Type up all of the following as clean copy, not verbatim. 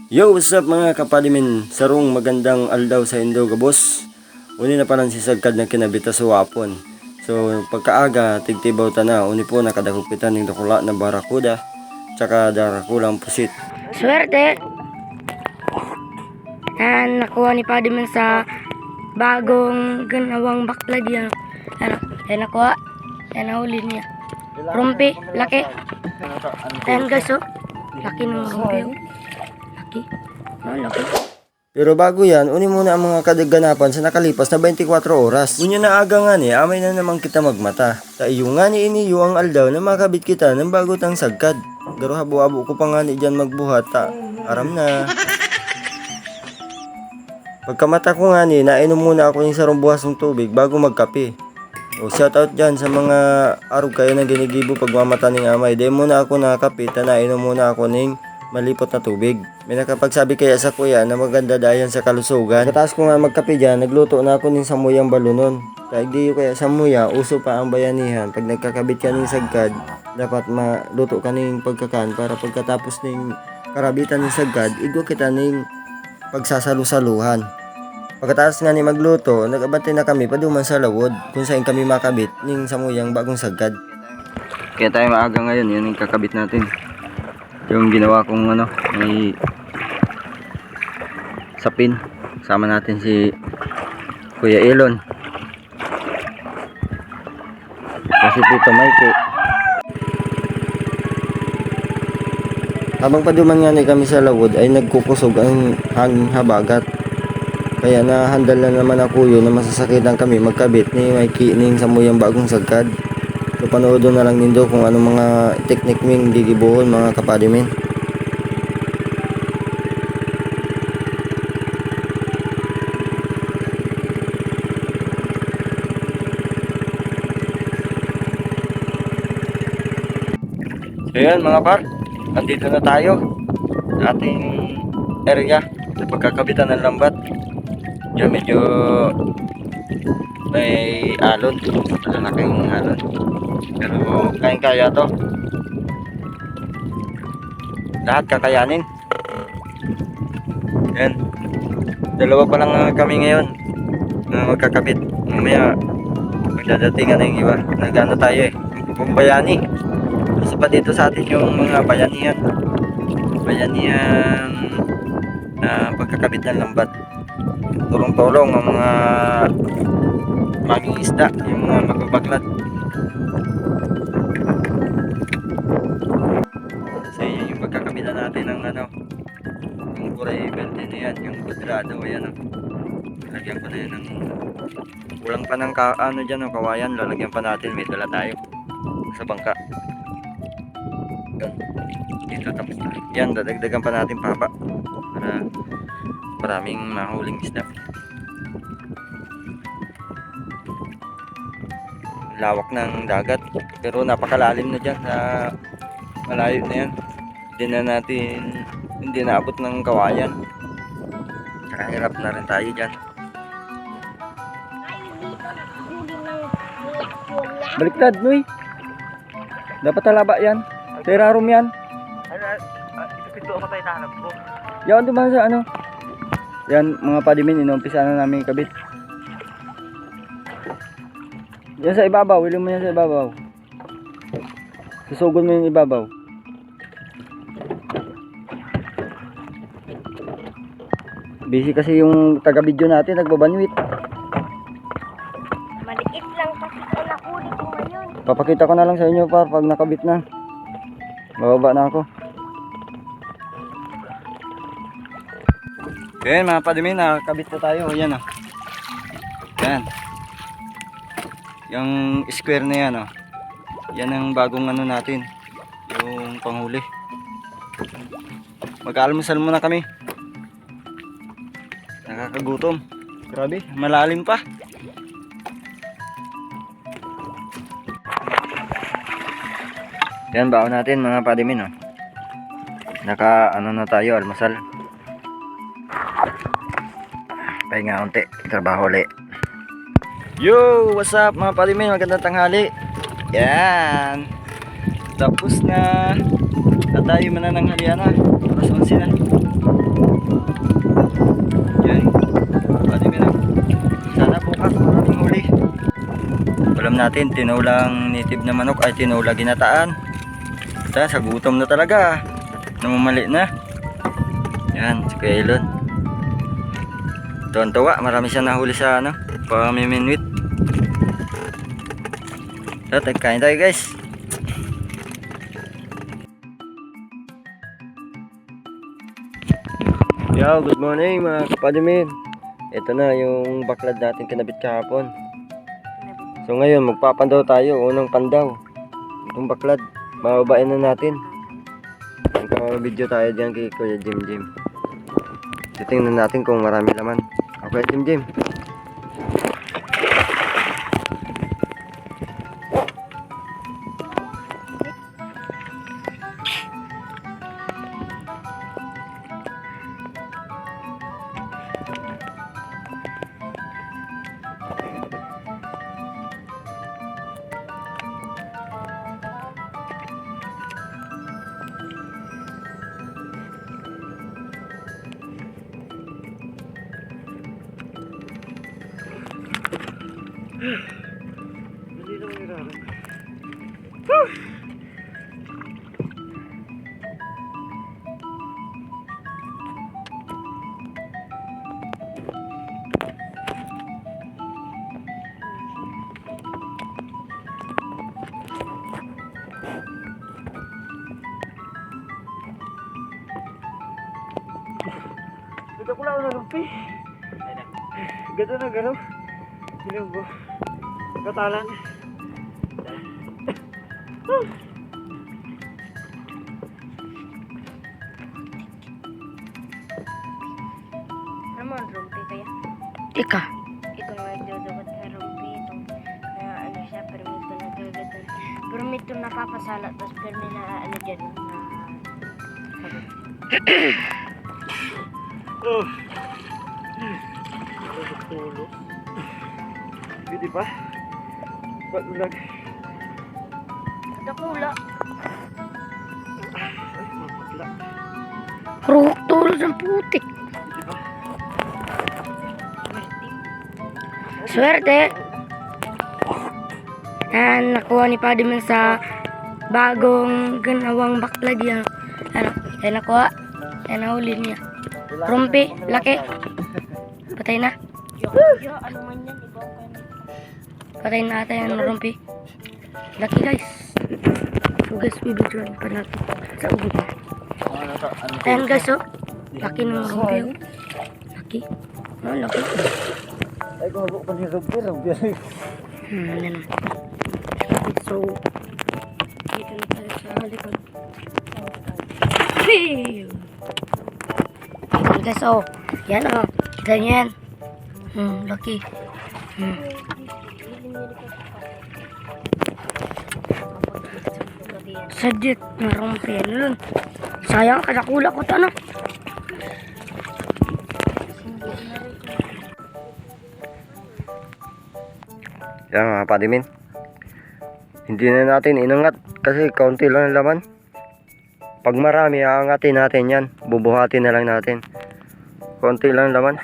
Yo, what's up mga kapalimin? Sarong magandang aldaw sa Indo gabos. Uni na palang si sagkad na kinabita sa wapon. So pagkaaga tigtibaw ta na uni po nakadakupitan ng dakula na barakuda tsaka darakulang pusit. Swerte! Yan, nakuha ni Padiman sa bagong ganawang backlag yan. Yan nakuha. Yan nahuli niya. Rumpi, laki. Ayan guys, oh. Laki ng rumpi, oh. Laki. Oh, laki. Pero bago yan, uni muna ang mga kadaganapan sa nakalipas na 24 oras. Unya na aga nga ni, amay na naman kita magmata. Taiyo nga ni iniyo ang aldaw na makabit kita ng bago tang sagkad. Garo habo-habo ko pa nga ni dyan magbuhat ta. Aram na. Pagkamata ko nga ni, nainom muna ako ng sarong buhas ng tubig bago magkape. O shoutout dyan sa mga arog kayo na ginigibo pagmamata ng amay. Di muna ako nakakape, nainom muna ako ng malipot na tubig. May nakapagsabi kaya sa kuya na maganda dayan sa kalusugan. Pagkatapos ko nga magkape dyan, nagluto na ako ng samuyang balunon. Kahit di kaya samuya, uso pa ang bayanihan. Pag nagkakabit ka ng sagkad, dapat maluto ka ng pagkakan para pagkatapos ng karabitan ng sagkad, igo kita ng pagsasalusaluhan. Pagkatapos nga ni magluto, nag-abante na kami paduman sa lawod kung saan kami makabit ng samuyang bagong sagkad. Kaya tayo maaga ngayon, yun yung kakabit natin. Yung ginawa kong may sapin. Sama natin si Kuya Elon. Kasi Tito Mikey. Habang paduman nga ni kami sa lawod ay nagkukusog ang hanging habagat. Kaya nahandal na naman ako yun na masasakitan kami magkabit ni Mikey ning samuyang bagong sagkad. So panoodon na lang nindo kung anong mga teknik ming gigibuhon mga kapadimin. So yun mga par, nandito na tayo sa ating area sa pagkakabitan ng lambat. Yan medyo may alon, malalaking alon, pero kaya to, lahat kakayanin. Yan, dalawa pa lang kami ngayon na magkakabit. Mamaya magdadatingan na yung iba, nagano tayo kung bayani. Isa pa dito sa atin yung mga bayanihan pagkakabit ng lambat. Tulong-tulong ang mga maging isda, yung mga magbabaklat. So yun yung pagkakabitan natin ng yung kuray belt na yan, yung kudrado. Ayan, lalagyan pa na yan ng kulang pa ng dyan, kawayan. Lalagyan pa natin, may dala tayo sa bangka. Dito tapos na yan, dadagdagan pa natin paba para maraming mahuling isda. Lawak ng dagat pero napakalalim na dyan, sa malayo na yan. Hindi na abot ng kawayan, kahirap na rin tayo dyan. Baliktad Noy, dapat talaba yan, terarum yan. Ito ako tayo nahanap ko. Yan dumaan sa yan mga padimin, inumpisa na namin kabit. Yan sa ibabaw, wilin mo yan sa ibabaw. Susugod mo yung ibabaw. Busy kasi yung taga-video natin, nagbabanwit. Maliit lang kasi ito nakulit ko ngayon. Papakita ko na lang sa inyo pag nakabit na. Bababa na ako. Yan mga padimin, nakakabit na tayo. Yan yan. Yung square na yan yan ang bagong natin, yung panghuli. Mag-almusal muna kami. Nakakagutom. Grabe, malalim pa. Yan baon natin mga padimin naka na tayo, almusal. Pahinga unti, trabaho ulit. Yo, what's up mga padimin, magandang tanghali. Yan, tapos na tayo manananghalian na. Oras 11 na. natin, tinulang native na manok ay tinula ginataan. Ito, sa gutom na talaga. Namumali na. Yan, si Kuya Elon. Tuwan-tuwa, marami siya nahuli sa ano, pamiminwit. Ito, kain tayo guys. Yo, good morning mga kapadimin. Ito na yung baklad natin kinabit kahapon. So ngayon magpapandaw tayo, unang pandaw. Itong baklad, bababain na natin. Magpapabideo tayo diyan kay Kuya Jim Jim. Titingnan natin kung marami laman. Okay, Jim Jim. Ito ko lang na lumpi. Ganda na gano'n. Silang ko. Katalan. Naman, rumpi kaya? Ika. Itong nagdudukot na rumpi, itong na ano siya, permito na gagatan. Permito na papasalat, tapos permito na ano dyan, na Oh. Tulo. Hindi pa. Pag-ulag. Ada kula. Ay, mapagla. Ruhok tulo ng putik. Hindi ba? Swerte. Yan, nakuha ni Padiman sa bagong ganawang baklad yan. Ano, yan nakuha. Yan nahuli niya. Rumpi, laki. Patay na. Ano man yan, iba ko yan. Patay na ata yan, rumpi. Laki guys. So guys, bibidyoan pa natin sa ubo. Ayan guys, oh. Laki ng rumpi, oh. Laki. Oh, laki. Ay, kung ako pa ni Robby. Yan na. So, dito na tayo sa likod. Hey! Yan guys, oh. Yan, oh. Ganyan. Laki. Sadit na rumpi. Ano nun? Sayang, kasakula ko ito, ano? Yan mga padimin. Hindi na natin inangat kasi kaunti lang ang laman. Pag marami, aangatin natin yan. Bubuhatin na lang natin. Kaunti lang ang laman.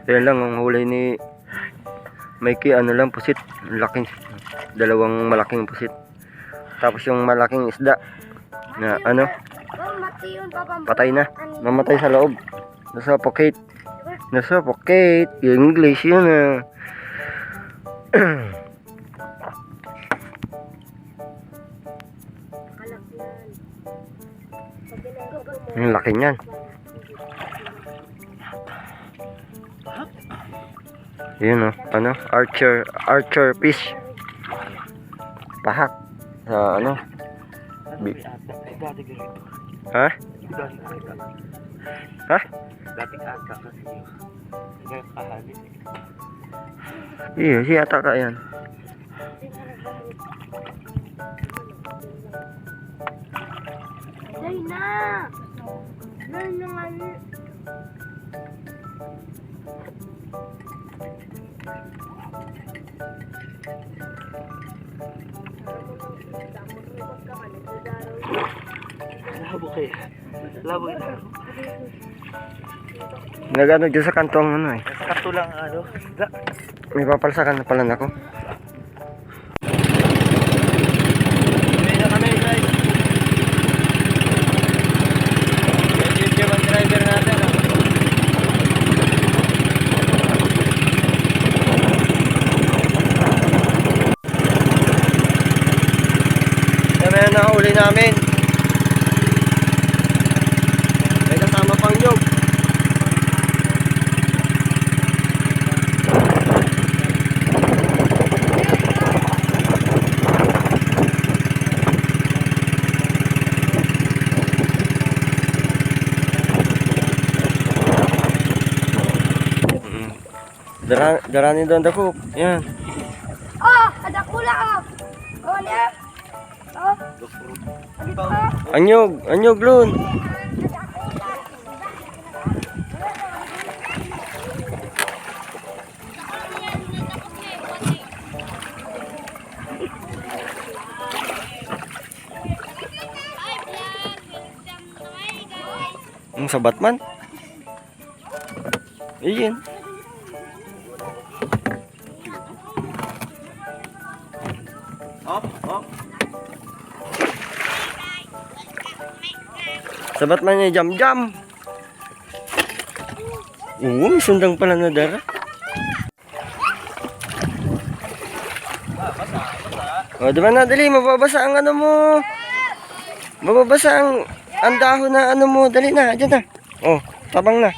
Yan lang ang huli ni Mikey. Ano lang, pusit. Laking, dalawang malaking pusit. Tapos yung malaking isda na ano, patay na. Namatay sa loob. Nasuffocate. Nasuffocate. English yun ah. Ang laki niyan. Yun oh, ano, archer fish. Pahak sa ano? Dati ganito. Ha? Dati ata. Ha? Dating ata kasi yun. Ngayon kahalit. Iyo, siya ata ka yan. Day na! Day na nga na. Labo kayo. Labo ito. Nagano dyan sa kantong ano eh. Sakto lang ano. May papalsakan na pala ako. Darani doon dako. Yan. Oh, ada kula oh. Oh, niya. Oh. Dito. Anyog lun. Ang sa Batman? Iyan. Sa Batman niya jam-jam. Oo, may sundang pala na dara. O, diba na, dali, mababasa ang ano mo. Mababasa ang dahon na ano mo. Dali na, dyan na. O, tabang na.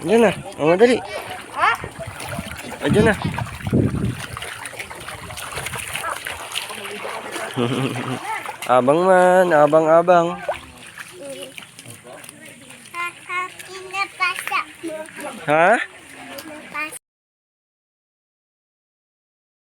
Dyan na, o, dali. O, dyan na. Abang man, abang-abang. Ha?